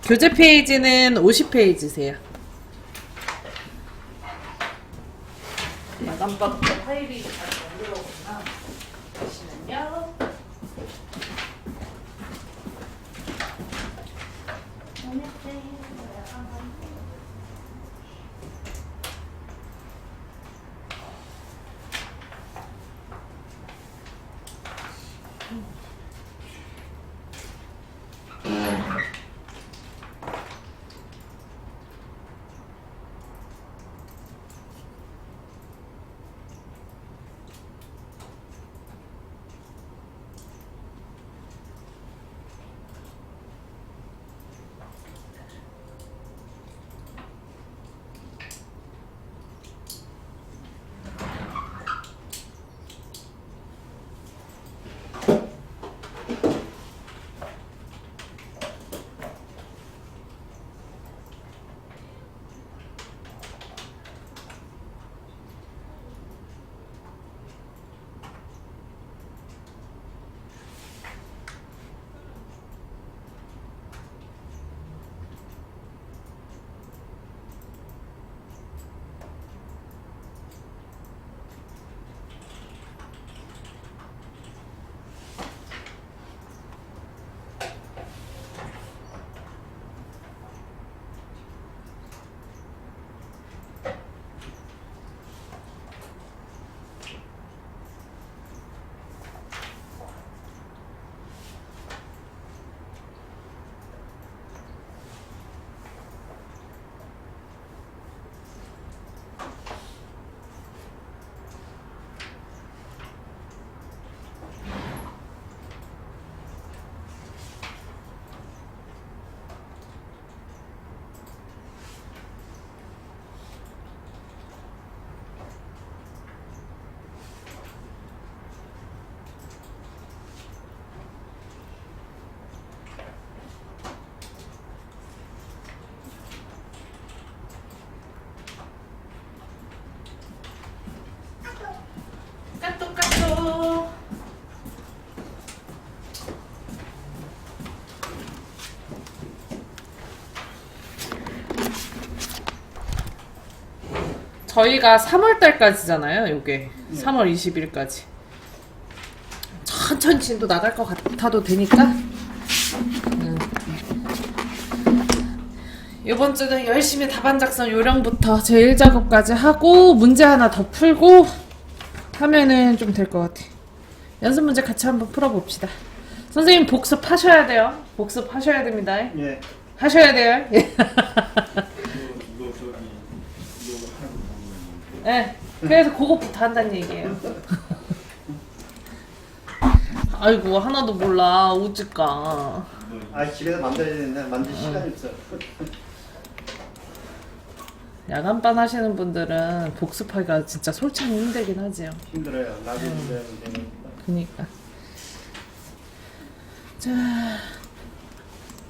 교재 페이지는 50페이지세요. 마감박도 파일이 잘 만들어오구나. 보시면요. 까똑까똑. 저희가 3월달까지잖아요. 요게 3월 20일까지 천천히 진도 나갈 것 같아도 되니까 이번 주는 열심히 답안 작성 요령부터 제 1작업까지 하고 문제 하나 더 풀고 하면은 좀 될 것 같아. 연습 문제 같이 한번 풀어봅시다. 선생님 복습하셔야 돼요. 복습하셔야 됩니다. 예. 하셔야 돼요. 네, 그래서 그거부터 한다는 얘기예요. 아이고 하나도 몰라 우즈까. 아 집에서 만들어야 되는데 만들 시간이 없어. 야간반 하시는 분들은 복습하기가 진짜 솔찬히 힘들긴 하지요. 힘들어요. 나도 힘들어요. 그니까.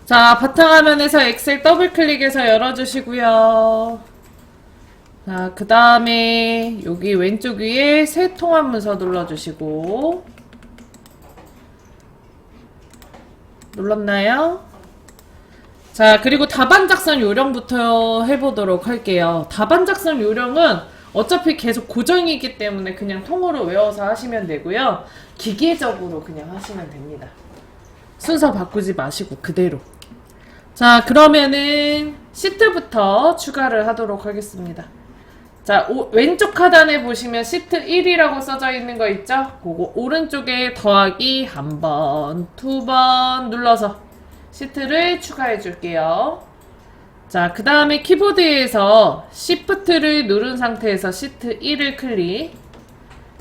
자 바탕화면에서 엑셀 더블 클릭해서 열어주시고요. 자 그 다음에 여기 왼쪽 위에 새 통합 문서 눌러주시고 눌렀나요? 자 그리고 답안 작성 요령부터 해보도록 할게요. 답안 작성 요령은 어차피 계속 고정이기 때문에 그냥 통으로 외워서 하시면 되고요. 기계적으로 그냥 하시면 됩니다. 순서 바꾸지 마시고 그대로. 자 그러면은 시트부터 추가를 하도록 하겠습니다. 자 왼쪽 하단에 보시면 시트 1이라고 써져 있는 거 있죠? 그거 오른쪽에 더하기 1번, 2번 눌러서 시트를 추가해 줄게요. 자 그 다음에 키보드에서 Shift를 누른 상태에서 시트 1을 클릭,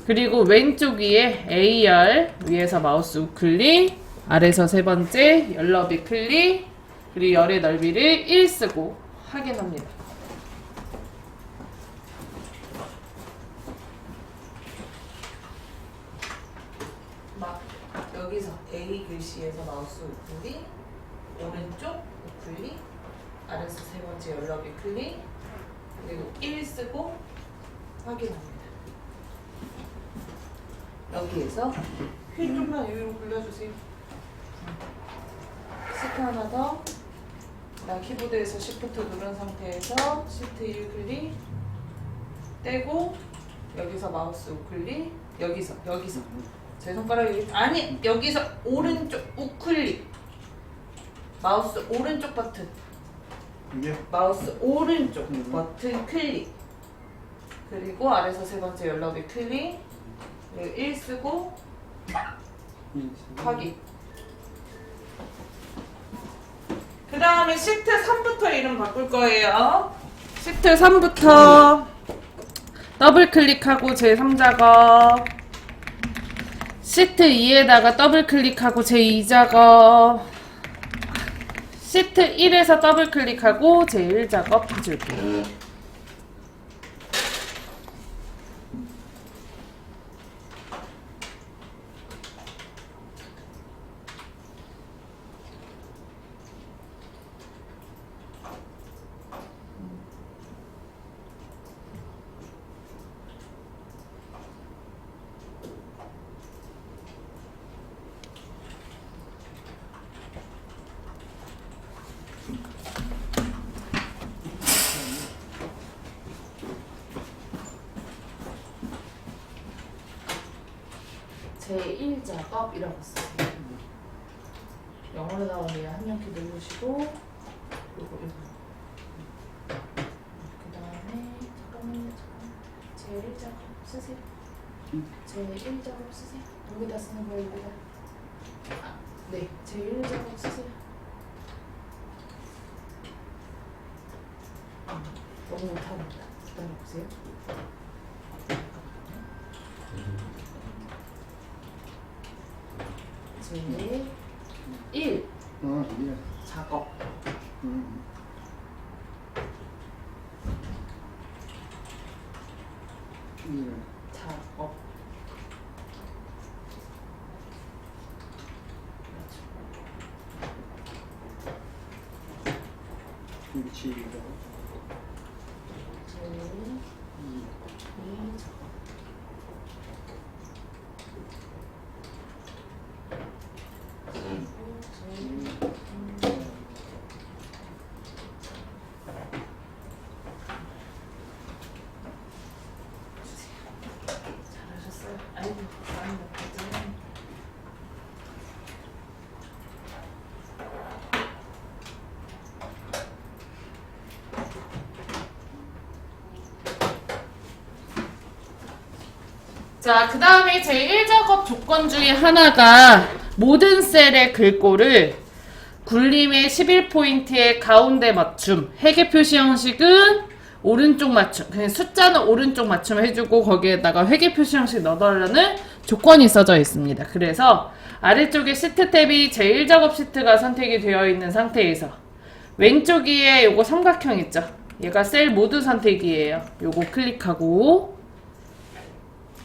그리고 왼쪽 위에 A열 위에서 마우스 우클릭, 아래서 세 번째 열너비 클릭, 그리고 열의 넓이를 1 쓰고 확인합니다. 막 여기서 A 글씨에서 마우스 우클릭, 오른쪽 우클릭, 아래서 세 번째 열너비 클릭, 그리고 1 쓰고 확인합니다. 여기에서 휠 좀만 위로 굴려주세요. 시트 하나 더. 나 키보드에서 Shift 누른 상태에서 Shift 1 클릭 떼고 여기서 마우스 우클릭 여기서 제 손가락 여기 아니 여기서 오른쪽 우클릭 마우스 오른쪽 버튼 이게 마우스 오른쪽 버튼 클릭 그리고 아래서 세 번째 연락이 클릭 그리고 1 쓰고 확인 그 다음에 시트 3부터 이름 바꿀 거예요 시트 3부터 더블 클릭하고 제3작업 시트 2에다가 더블 클릭하고 제2작업 시트 1에서 더블 클릭하고 제1작업 해줄게요 제1작업이라고 써요. 영어로 나오면 한명키 누르시고 요거 그 다음에 잠깐만요. 제1작업 쓰세요. 제1작업 쓰세요. 여기다 쓰는 거예요. 여기다. 네, 제1작업 쓰세요. 너무 못합니다. 기다려보세요. 제1 이게 작업 이게 작업 위치 이거 제2 작업 잘하셨어요. 아이고, 많이 먹거든. 자, 그 다음에 제1작업 조건 중에 하나가 모든 셀의 글꼴을 굴림의 11포인트의 가운데 맞춤 회계 표시 형식은 오른쪽 맞춤 그냥 숫자는 오른쪽 맞춤 해주고 거기에다가 회계 표시 형식 넣어달라는 조건이 써져 있습니다. 그래서 아래쪽에 시트 탭이 제1작업 시트가 선택이 되어 있는 상태에서 왼쪽 위에 요거 삼각형 있죠? 얘가 셀 모두 선택이에요. 요거 클릭하고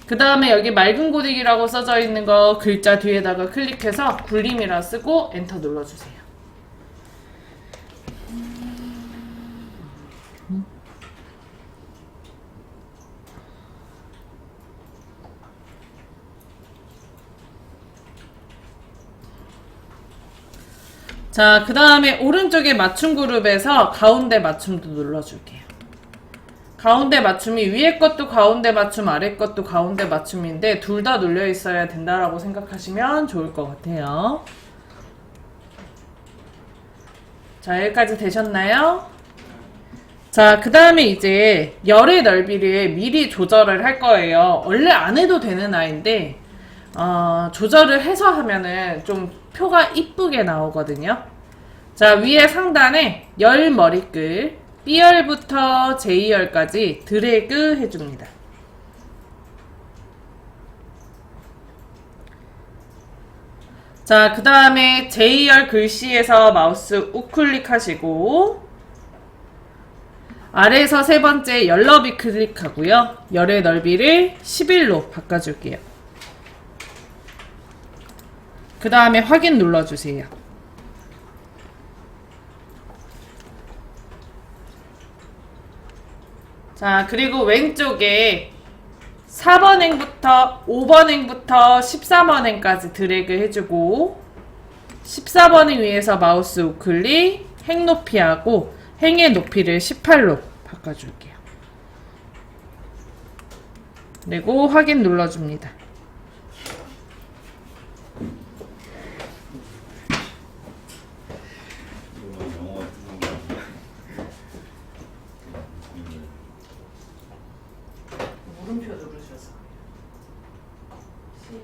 그 다음에 여기 맑은 고딕이라고 써져 있는 거 글자 뒤에다가 클릭해서 굴림이라 쓰고 엔터 눌러주세요. 자, 그 다음에 오른쪽에 맞춤 그룹에서 가운데 맞춤도 눌러줄게요. 가운데 맞춤이 위에 것도 가운데 맞춤, 아래 것도 가운데 맞춤인데 둘 다 눌려 있어야 된다라고 생각하시면 좋을 것 같아요. 자, 여기까지 되셨나요? 자, 그 다음에 이제 열의 넓이를 미리 조절을 할 거예요. 원래 안 해도 되는 아이인데 조절을 해서 하면은 좀 표가 이쁘게 나오거든요. 자, 위에 상단에 열 머리글 B열부터 J열까지 드래그 해줍니다. 자, 그 다음에 J열 글씨에서 마우스 우클릭 하시고 아래에서 세 번째 열 너비 클릭하고요. 열의 넓이를 11로 바꿔줄게요. 그 다음에 확인 눌러주세요. 자, 그리고 왼쪽에 4번행부터 5번행부터 13번행까지 드래그 해주고 14번행 위에서 마우스 우클릭 행 높이하고 행의 높이를 18로 바꿔줄게요. 그리고 확인 눌러줍니다. 물음표 누르셔서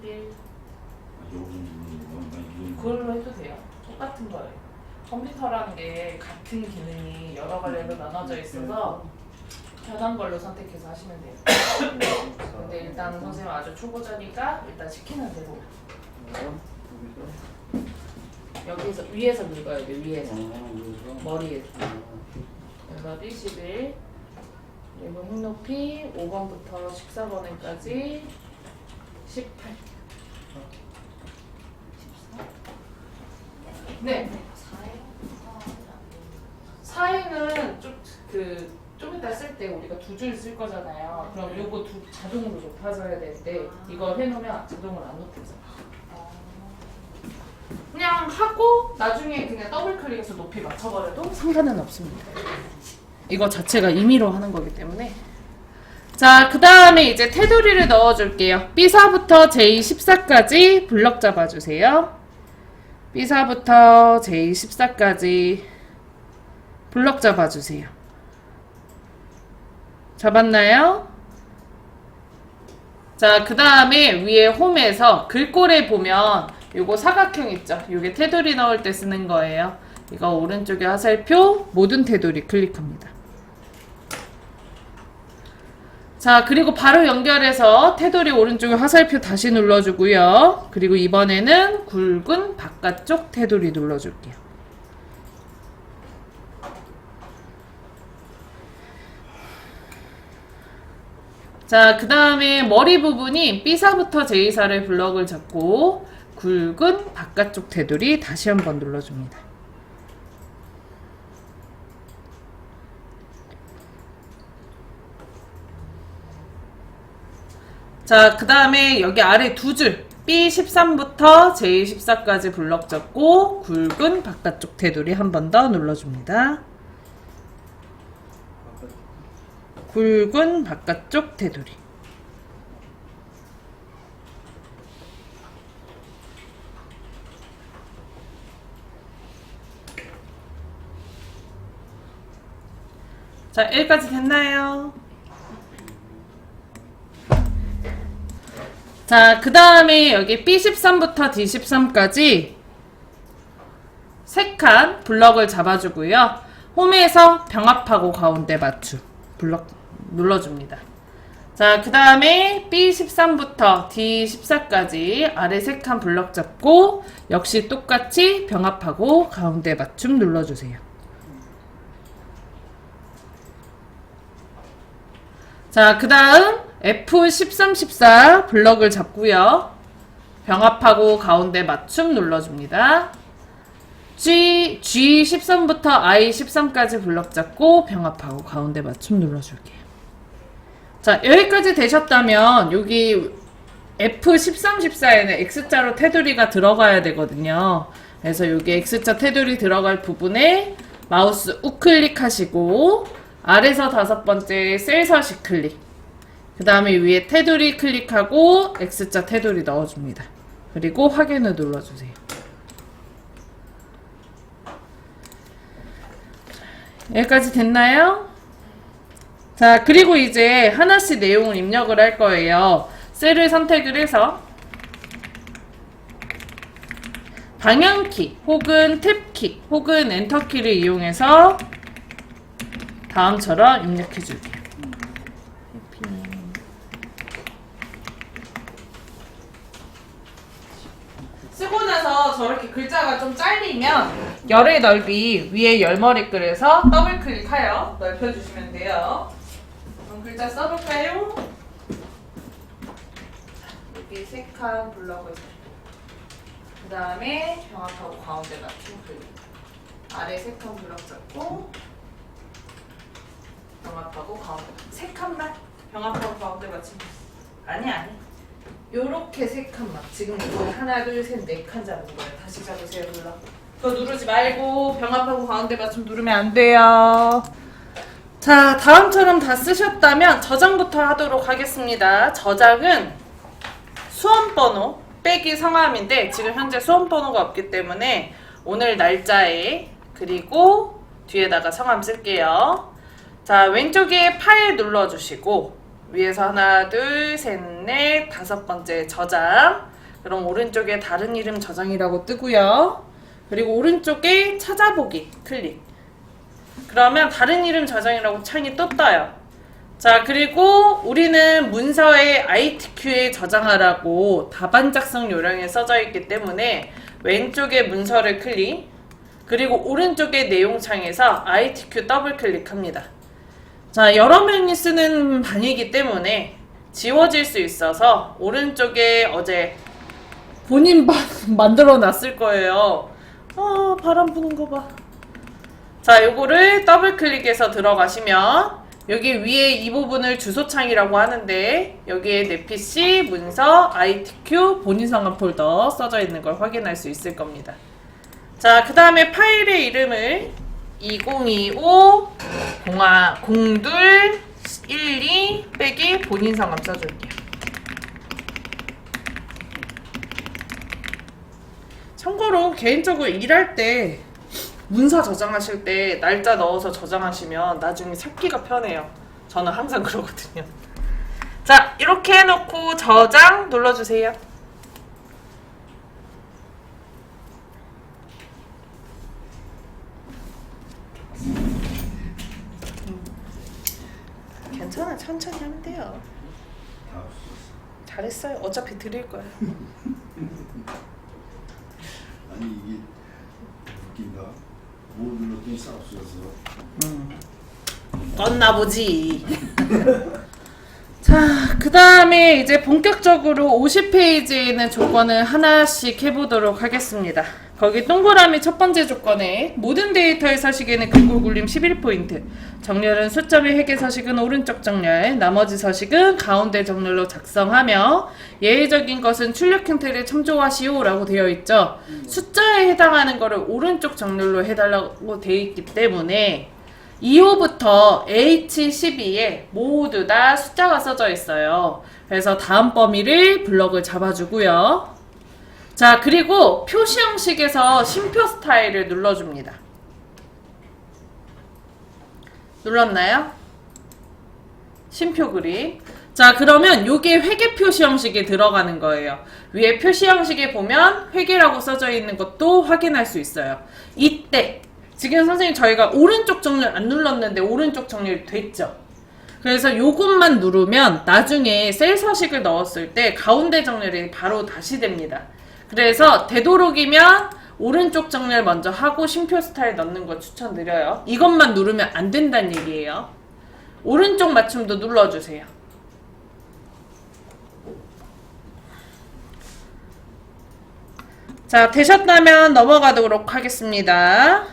11 그걸로 해도 돼요. 똑같은 거예요. 컴퓨터라는 게 같은 기능이 여러 가지로 나눠져 있어서 편한 걸로 선택해서 하시면 돼요. 근데 일단 선생님 아주 초보자니까 일단 시키는 대로 여기서 위에서 긁어야 돼. 위에서 머리에서 밸런스 11 그리고 행 높이 5번부터 14번까지 18 네. 4행은 좀 이따 쓸 때 우리가 두 줄 쓸 거잖아요. 그럼 요거 자동으로 높아서 해야 되는데 이걸 해놓으면 자동으로 안 높여서. 그냥 하고 나중에 그냥 더블 클릭해서 높이 맞춰버려도 상관은 없습니다. 이거 자체가 임의로 하는 거기 때문에. 자, 그 다음에 이제 테두리를 넣어줄게요. B4부터 J14까지 블럭 잡아주세요. B4부터 J14까지 블럭 잡아주세요. 잡았나요? 자, 그 다음에 위에 홈에서 글꼴에 보면 요거 사각형 있죠? 요게 테두리 넣을 때 쓰는 거예요. 이거 오른쪽에 화살표 모든 테두리 클릭합니다. 자, 그리고 바로 연결해서 테두리 오른쪽에 화살표 다시 눌러주고요. 그리고 이번에는 굵은 바깥쪽 테두리 눌러줄게요. 자, 그 다음에 머리 부분이 B4부터 J4를 블럭을 잡고 굵은 바깥쪽 테두리 다시 한번 눌러줍니다. 자, 그 다음에 여기 아래 두 줄 B13부터 J14까지 블럭 잡고 굵은 바깥쪽 테두리 한 번 더 눌러줍니다. 굵은 바깥쪽 테두리. 자, 여기까지 됐나요? 자, 그 다음에 여기 B13부터 D13까지 3칸 블럭을 잡아주고요. 홈에서 병합하고 가운데 맞춤 블럭 눌러줍니다. 자, 그 다음에 B13부터 D14까지 아래 3칸 블럭 잡고 역시 똑같이 병합하고 가운데 맞춤 눌러주세요. 자, 그 다음 F13, 14 블럭을 잡고요. 병합하고 가운데 맞춤 눌러줍니다. G13부터 I13까지 블럭 잡고 병합하고 가운데 맞춤 눌러줄게요. 자, 여기까지 되셨다면 여기 F13, 14에는 X자로 테두리가 들어가야 되거든요. 그래서 여기 X자 테두리 들어갈 부분에 마우스 우클릭 하시고 아래서 5번째 셀 서식 클릭 그 다음에 위에 테두리 클릭하고 X자 테두리 넣어줍니다. 그리고 확인을 눌러주세요. 여기까지 됐나요? 자, 그리고 이제 하나씩 내용을 입력을 할 거예요. 셀을 선택을 해서 방향키 혹은 탭키 혹은 엔터키를 이용해서 다음처럼 입력해 줄게요. 쓰고 나서 저렇게 글자가 좀 잘리면 열의 넓이 위에 열머리 글에서 더블 클릭하여 넓혀주시면 돼요. 그럼 글자 써볼까요? 여기 3칸 블럭을 그 다음에 병합하고 가운데 맞춤 클릭 아래 3칸 블럭 잡고 병합하고 가운데 3칸만 병합하고 가운데 맞춤 아니 요렇게 3칸만 지금 이거 하나 둘 셋 4칸 잡은 거예요. 다시 잡으세요. 눌러 그거 누르지 말고 병합하고 가운데 맞춤 누르면 안 돼요. 자, 다음처럼 다 쓰셨다면 저장부터 하도록 하겠습니다. 저장은 수험번호 빼기 성함인데 지금 현재 수험번호가 없기 때문에 오늘 날짜에 그리고 뒤에다가 성함 쓸게요. 자, 왼쪽에 파일 눌러주시고 위에서 하나, 둘, 셋, 넷, 5번째 저장. 그럼 오른쪽에 다른 이름 저장이라고 뜨고요. 그리고 오른쪽에 찾아보기 클릭. 그러면 다른 이름 저장이라고 창이 또 떠요. 자, 그리고 우리는 문서에 ITQ에 저장하라고 답안 작성 요령에 써져 있기 때문에 왼쪽에 문서를 클릭, 그리고 오른쪽에 내용창에서 ITQ 더블 클릭합니다. 자, 여러 명이 쓰는 반이기 때문에 지워질 수 있어서 오른쪽에 어제 본인 만들어 놨을 거예요. 바람 부는 거 봐. 자, 요거를 더블 클릭해서 들어가시면 여기 위에 이 부분을 주소창이라고 하는데 여기에 내 PC, 문서, ITQ, 본인 성함 폴더 써져 있는 걸 확인할 수 있을 겁니다. 자, 그 다음에 파일의 이름을 2025 02 12 빼기 본인 성함 써줄게요. 참고로 개인적으로 일할 때 문서 저장하실 때 날짜 넣어서 저장하시면 나중에 찾기가 편해요. 저는 항상 그러거든요. 자, 이렇게 해놓고 저장 눌러주세요. 괜찮아, 천천히 하면 돼요. 잘했어요. 어차피 드릴 거예요. 아니 이게 웃긴다. 뭐 눌렀더니 싹 없어졌어. 껐나 보지. 자, 그 다음에 이제 본격적으로 50페이지에 있는 조건을 하나씩 해보도록 하겠습니다. 거기 동그라미 첫 번째 조건에 모든 데이터의 서식에는 글꼴 굴림 11포인트, 정렬은 숫자 및 획의 서식은 오른쪽 정렬, 나머지 서식은 가운데 정렬로 작성하며 예외적인 것은 출력 형태를 참조하시오 라고 되어 있죠. 숫자에 해당하는 거를 오른쪽 정렬로 해달라고 되어 있기 때문에 2호부터 H12에 모두 다 숫자가 써져 있어요. 그래서 다음 범위를 블럭을 잡아주고요. 자, 그리고 표시 형식에서 쉼표 스타일을 눌러줍니다. 눌렀나요? 쉼표 그립. 자, 그러면 요게 회계 표시 형식에 들어가는 거예요. 위에 표시 형식에 보면 회계라고 써져 있는 것도 확인할 수 있어요. 이때 지금 선생님 저희가 오른쪽 정렬 안 눌렀는데 오른쪽 정렬 됐죠? 그래서 요것만 누르면 나중에 셀 서식을 넣었을 때 가운데 정렬이 바로 다시 됩니다. 그래서 되도록이면 오른쪽 정렬 먼저 하고 쉼표 스타일 넣는 거 추천드려요. 이것만 누르면 안 된다는 얘기예요. 오른쪽 맞춤도 눌러주세요. 자, 되셨다면 넘어가도록 하겠습니다.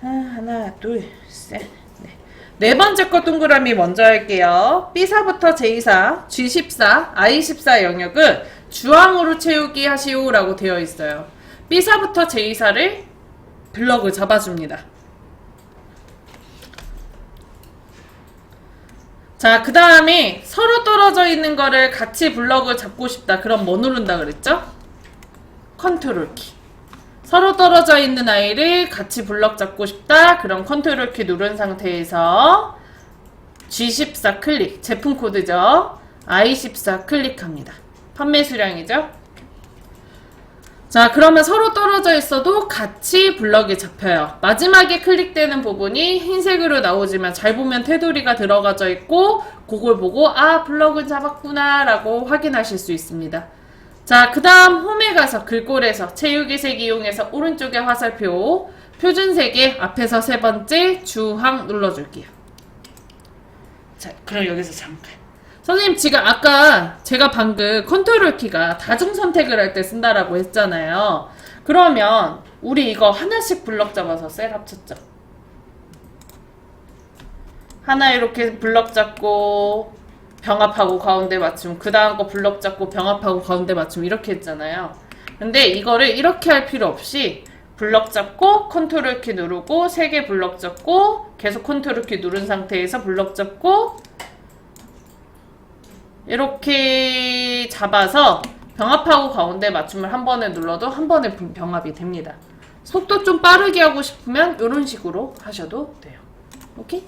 하나, 둘, 셋, 넷. 네 번째 거 동그라미 먼저 할게요. B4부터 J4, G14, I14 영역은 주황으로 채우기 하시오 라고 되어 있어요. B4부터 J4를 블럭을 잡아줍니다. 자, 그 다음에 서로 떨어져 있는 거를 같이 블럭을 잡고 싶다. 그럼 뭐 누른다 그랬죠? 컨트롤 키. 서로 떨어져 있는 아이를 같이 블럭 잡고 싶다. 그럼 컨트롤 키 누른 상태에서 G14 클릭. 제품 코드죠. I14 클릭합니다. 판매 수량이죠. 자, 그러면 서로 떨어져 있어도 같이 블럭이 잡혀요. 마지막에 클릭되는 부분이 흰색으로 나오지만 잘 보면 테두리가 들어가져 있고 그걸 보고 아, 블럭은 잡았구나 라고 확인하실 수 있습니다. 자, 그 다음 홈에 가서 글꼴에서 채우기 색 이용해서 오른쪽에 화살표 표준색에 앞에서 세 번째 주황 눌러줄게요. 자, 그럼 여기서 잠깐. 선생님 지금 아까 제가 방금 컨트롤 키가 다중 선택을 할 때 쓴다라고 했잖아요. 그러면 우리 이거 하나씩 블럭 잡아서 셀 합쳤죠. 하나 이렇게 블럭 잡고 병합하고 가운데 맞춤, 그 다음 거 블럭 잡고 병합하고 가운데 맞춤 이렇게 했잖아요. 근데 이거를 이렇게 할 필요 없이 블럭 잡고 컨트롤 키 누르고 3개 블럭 잡고 계속 컨트롤 키 누른 상태에서 블럭 잡고 이렇게 잡아서 병합하고 가운데 맞춤을 한 번에 눌러도 한 번에 병합이 됩니다. 속도 좀 빠르게 하고 싶으면 이런 식으로 하셔도 돼요. 오케이?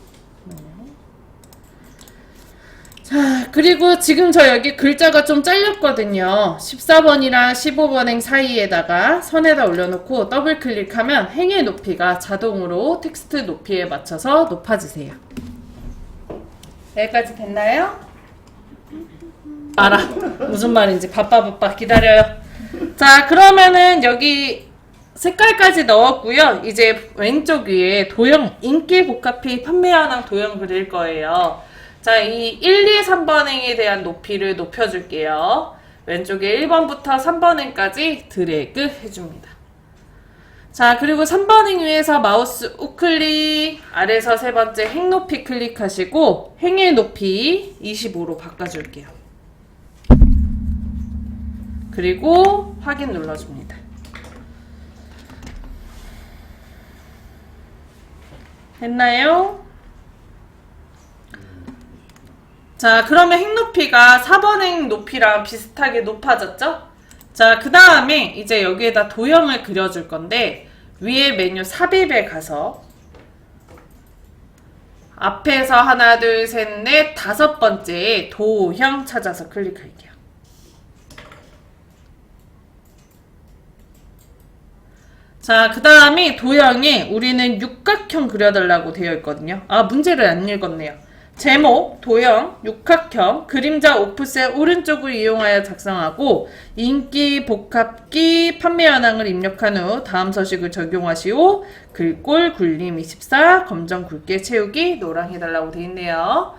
자, 그리고 지금 저 여기 글자가 좀 잘렸거든요. 14번이랑 15번행 사이에다가 선에다 올려놓고 더블 클릭하면 행의 높이가 자동으로 텍스트 높이에 맞춰서 높아지세요. 여기까지 됐나요? 알아. 무슨 말인지 바빠 기다려요. 자, 그러면은 여기 색깔까지 넣었고요. 이제 왼쪽 위에 도형, 인기 복합피 판매 현황 도형 그릴 거예요. 자, 이 1, 2, 3번행에 대한 높이를 높여줄게요. 왼쪽에 1번부터 3번행까지 드래그 해줍니다. 자, 그리고 3번행 위에서 마우스 우클릭, 아래서 세 번째 행 높이 클릭하시고 행의 높이 25로 바꿔줄게요. 그리고 확인 눌러줍니다. 됐나요? 자, 그러면 행 높이가 4번 행 높이랑 비슷하게 높아졌죠? 자, 그 다음에 이제 여기에다 도형을 그려줄 건데 위에 메뉴 삽입에 가서 앞에서 하나, 둘, 셋, 넷, 5번째 도형 찾아서 클릭할게요. 자, 그 다음에 도형에 우리는 육각형 그려달라고 되어 있거든요. 아, 문제를 안 읽었네요. 제목, 도형, 육각형, 그림자 오프셋 오른쪽을 이용하여 작성하고 인기, 복합기, 판매 현황을 입력한 후 다음 서식을 적용하시오. 글꼴, 굴림 24, 검정 굵게 채우기, 노랑 해달라고 되어 있네요.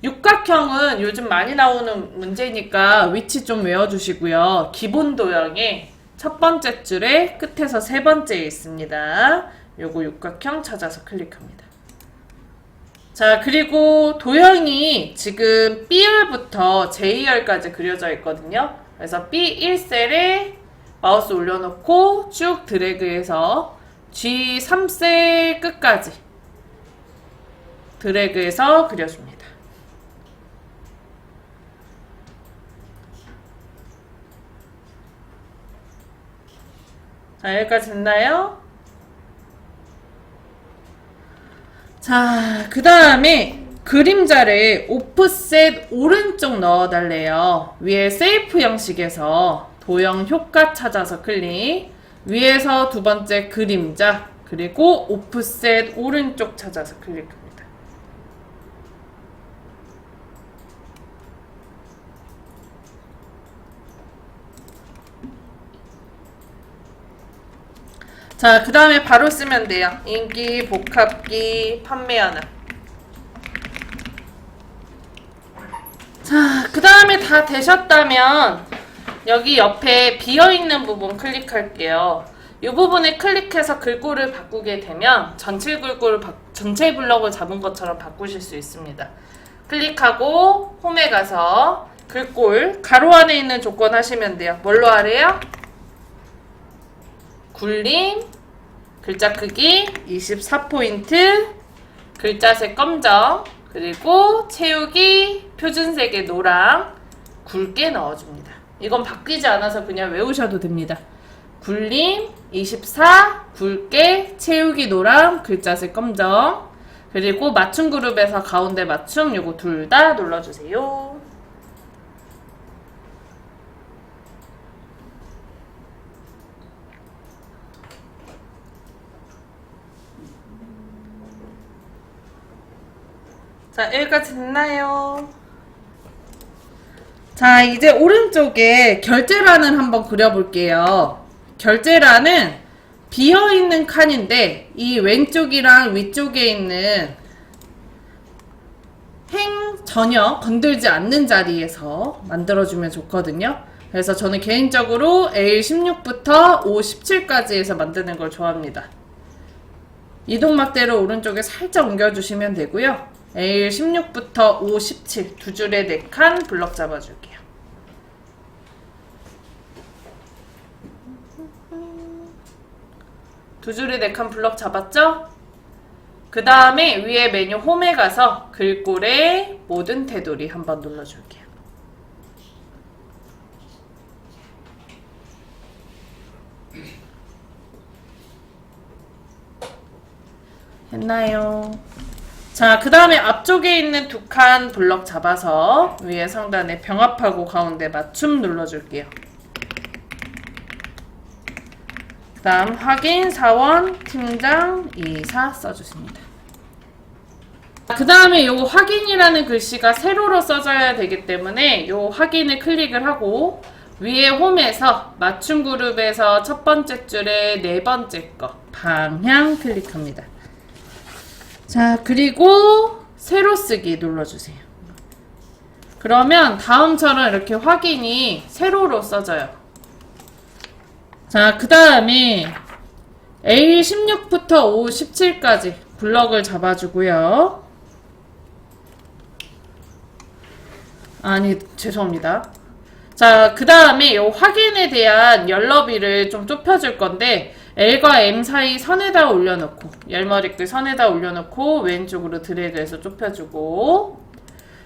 육각형은 요즘 많이 나오는 문제니까 위치 좀 외워주시고요. 기본 도형에 첫 번째 줄에 끝에서 세 번째에 있습니다. 요거 육각형 찾아서 클릭합니다. 자, 그리고 도형이 지금 B열부터 J열까지 그려져 있거든요. 그래서 B1셀에 마우스 올려놓고 쭉 드래그해서 G3셀 끝까지 드래그해서 그려줍니다. 자, 여기까지 됐나요? 자, 그 다음에 그림자를 오프셋 오른쪽 넣어달래요. 위에 셀프 형식에서 도형 효과 찾아서 클릭, 위에서 두 번째 그림자, 그리고 오프셋 오른쪽 찾아서 클릭합니다. 자, 그 다음에 바로 쓰면 돼요. 인기, 복합기, 판매 현황. 자, 그 다음에 다 되셨다면 여기 옆에 비어있는 부분 클릭할게요. 이 부분에 클릭해서 글꼴을 바꾸게 되면 전체 블럭을 잡은 것처럼 바꾸실 수 있습니다. 클릭하고 홈에 가서 글꼴 가로 안에 있는 조건 하시면 돼요. 뭘로 하래요? 굴림, 글자 크기 24포인트, 글자색 검정, 그리고 채우기 표준색의 노랑 굵게 넣어줍니다. 이건 바뀌지 않아서 그냥 외우셔도 됩니다. 굴림 24, 굵게, 채우기 노랑, 글자색 검정, 그리고 맞춤 그룹에서 가운데 맞춤 요거 둘 다 눌러주세요. 자, 여기까지 됐나요? 자, 이제 오른쪽에 결제란을 한번 그려볼게요. 결제란은 비어있는 칸인데 이 왼쪽이랑 위쪽에 있는 행 전혀 건들지 않는 자리에서 만들어주면 좋거든요. 그래서 저는 개인적으로 A16부터 O17까지 해서 만드는 걸 좋아합니다. 이동막대로 오른쪽에 살짝 옮겨주시면 되고요. A16부터 O17 두 줄에 4칸 블럭 잡아줄게요. 두 줄이 4칸 블럭 잡았죠? 그 다음에 위에 메뉴 홈에 가서 글꼴에 모든 테두리 한번 눌러줄게요. 했나요? 자, 그 다음에 앞쪽에 있는 2칸 블럭 잡아서 위에 상단에 병합하고 가운데 맞춤 눌러줄게요. 그 다음 확인, 사원, 팀장, 2사 써주십니다. 그 다음에 요 확인이라는 글씨가 세로로 써져야 되기 때문에 요 확인을 클릭을 하고 위에 홈에서 맞춤 그룹에서 첫 번째 줄에 네 번째 거 방향 클릭합니다. 자, 그리고 세로 쓰기 눌러주세요. 그러면 다음처럼 이렇게 확인이 세로로 써져요. 자, 그 다음에 A16부터 O17까지 블럭을 잡아주고요. 아니, 죄송합니다. 자, 그 다음에 이 확인에 대한 열너비를 좀 좁혀줄 건데 L과 M 사이 선에다 올려놓고 열머리글 선에다 올려놓고 왼쪽으로 드래그해서 좁혀주고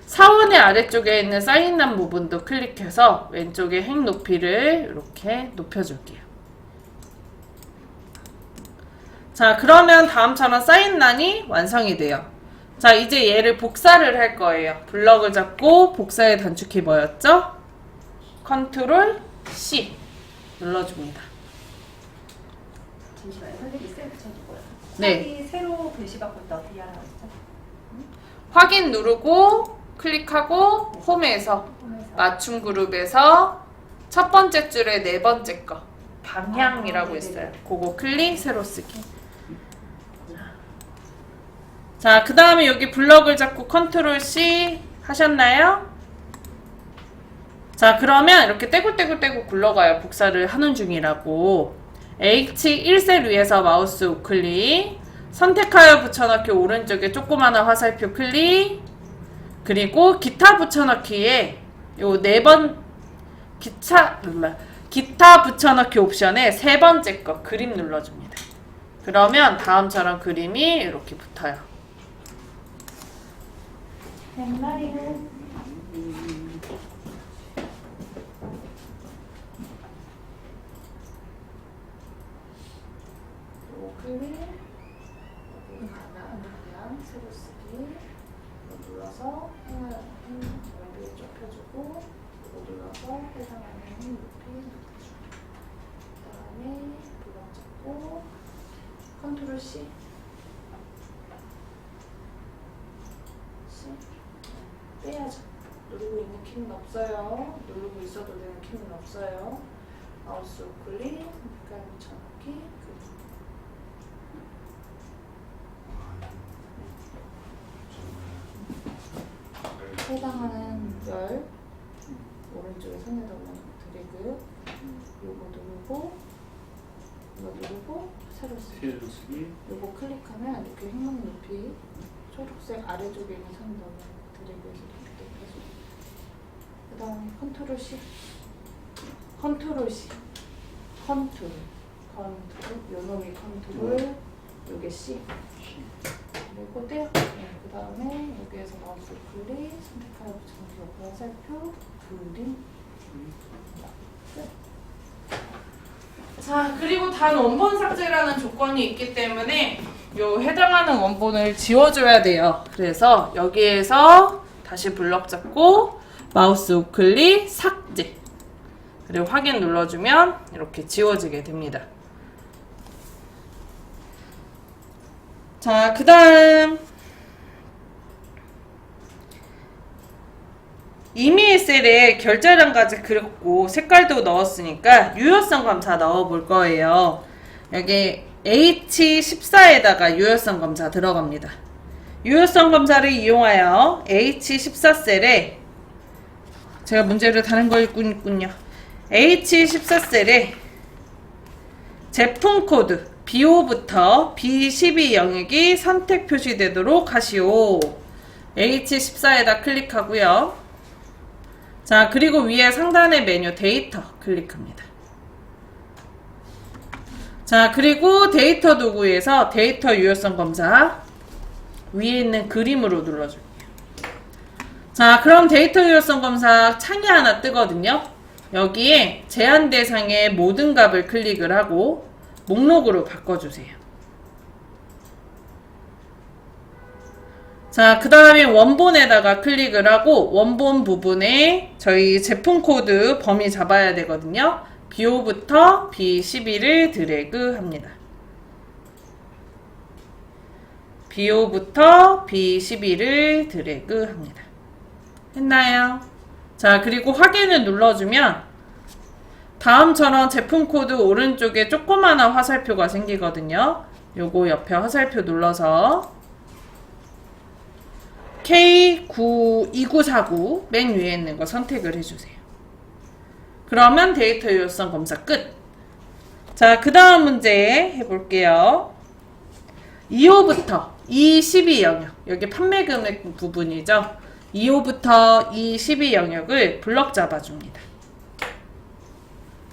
사원의 아래쪽에 있는 사인란 부분도 클릭해서 왼쪽에 행 높이를 이렇게 높여줄게요. 자, 그러면 다음처럼 사인란이 완성이 돼요. 자, 이제 얘를 복사를 할 거예요. 블럭을 잡고 복사의 단축키 뭐였죠? 컨트롤 C 눌러줍니다. 잠시만요. 선생님 셀 붙여주고요. 네. 새로 글씨 바꿀 때 어떻게 하라고 했죠? 확인 누르고 클릭하고 홈에서 홈에서. 맞춤 그룹에서 첫 번째 줄에 네 번째 거 방향이라고 있어요. 그거 클릭 세로 쓰기. 자, 그 다음에 여기 블럭을 잡고 컨트롤 C 하셨나요? 자, 그러면 이렇게 떼굴떼굴떼굴 굴러가요. 복사를 하는 중이라고. H1셀 위에서 마우스 우클릭, 선택하여 붙여넣기 오른쪽에 조그마한 화살표 클릭, 그리고 기타 붙여넣기에 요 기타 붙여넣기 옵션에 세 번째 거 그림 눌러줍니다. 그러면 다음처럼 그림이 이렇게 붙어요. 뱃머리는 클릭 여기 하나 그냥 세로 쓰기 눌러서 여기 좁혀주고 이거 눌러서 해당하는 높이 높여주고 그 다음에 블럭 잡고 컨트롤 C 빼야죠. 누르고 있는 키는 없어요. 누르고 있어도 되는 키는 없어요. 마우스 우클릭, 밑간 붙여넣기, 해당하는 열 오른쪽에 선에다 올려놓고 드래그 요거 누르고 이거 누르고 세로 쓰기 요거 클릭하면 이렇게 행동 높이 초록색 아래쪽에 있는 선 넣으면 드래그해서 이렇게 높여서 그 다음에 컨트롤 C 컨트롤 요놈이 컨트롤 요게 C 그리고 떼요. 그 다음에 여기에서 마우스 클릭 선택하여 붙여넣기 옆에 화살표 그림 끝. 자, 그리고 단 원본 삭제라는 조건이 있기 때문에 요 해당하는 원본을 지워줘야 돼요. 그래서 여기에서 다시 블럭 잡고 마우스 우클릭 삭제 그리고 확인 눌러주면 이렇게 지워지게 됩니다. 자, 그 다음 이미일 셀에 결제량까지 그렸고 색깔도 넣었으니까 유효성 검사 넣어볼 거예요. 여기 H14에다가 유효성 검사 들어갑니다. 유효성 검사를 이용하여 H14셀에 제가 문제를 다른 거 읽고 있군요. H14셀에 제품 코드 B5부터 B12 영역이 선택 표시되도록 하시오. H14에다 클릭하고요. 자, 그리고 위에 상단의 메뉴 데이터 클릭합니다. 자, 그리고 데이터 도구에서 데이터 유효성 검사 위에 있는 그림으로 눌러줄게요. 자, 그럼 데이터 유효성 검사 창이 하나 뜨거든요. 여기에 제한 대상의 모든 값을 클릭을 하고 목록으로 바꿔주세요. 자, 그 다음에 원본에다가 클릭을 하고 원본 부분에 저희 제품 코드 범위 잡아야 되거든요. B5부터 B12를 드래그 합니다. B5부터 B12를 드래그 합니다. 했나요? 자, 그리고 확인을 눌러주면 다음처럼 제품 코드 오른쪽에 조그마한 화살표가 생기거든요. 요거 옆에 화살표 눌러서 K2949 맨 위에 있는 거 선택을 해주세요. 그러면 데이터 유효성 검사 끝. 자, 그 다음 문제 해볼게요. 2호부터 212 영역, 여기 판매 금액 부분이죠. 2호부터 212 영역을 블럭 잡아줍니다.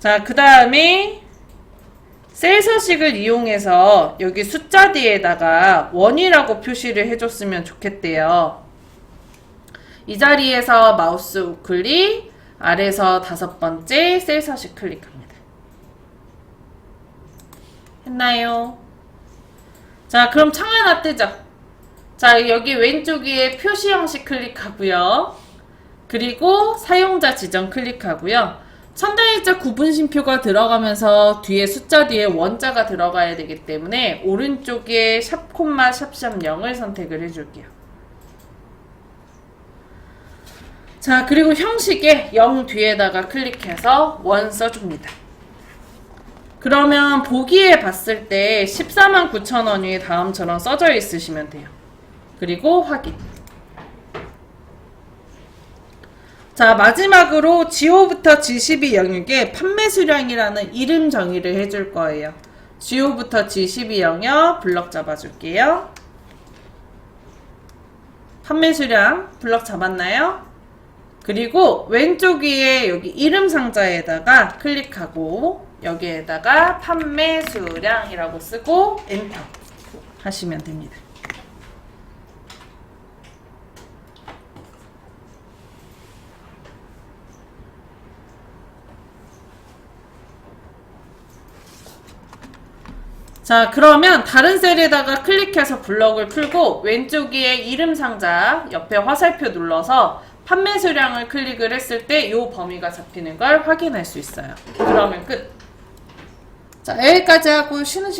자, 그 다음에 셀 서식을 이용해서 여기 숫자 뒤에다가 원이라고 표시를 해줬으면 좋겠대요. 이 자리에서 마우스 우클릭, 아래에서 5번째 셀 서식 클릭합니다. 했나요? 자, 그럼 창 하나 뜨죠? 자, 여기 왼쪽 위에 표시 형식 클릭하고요. 그리고 사용자 지정 클릭하고요. 천단일자 구분심표가 들어가면서 뒤에 숫자 뒤에 원자가 들어가야 되기 때문에 오른쪽에 샵 콤마 샵샵 0을 선택을 해줄게요. 자, 그리고 형식에 0 뒤에다가 클릭해서 원 써줍니다. 그러면 보기에 봤을 때 149,000원이 다음처럼 써져 있으시면 돼요. 그리고 확인. 자, 마지막으로 G5부터 G12 영역에 판매 수량이라는 이름 정의를 해줄 거예요. G5부터 G12 영역 블럭 잡아줄게요. 판매 수량 블럭 잡았나요? 그리고 왼쪽 위에 여기 이름 상자에다가 클릭하고 여기에다가 판매 수량이라고 쓰고 엔터 하시면 됩니다. 자, 그러면 다른 셀에다가 클릭해서 블럭을 풀고 왼쪽 위에 이름 상자 옆에 화살표 눌러서 판매 수량을 클릭을 했을 때 이 범위가 잡히는 걸 확인할 수 있어요. 그러면 끝. 자, 여기까지 하고 쉬는 시간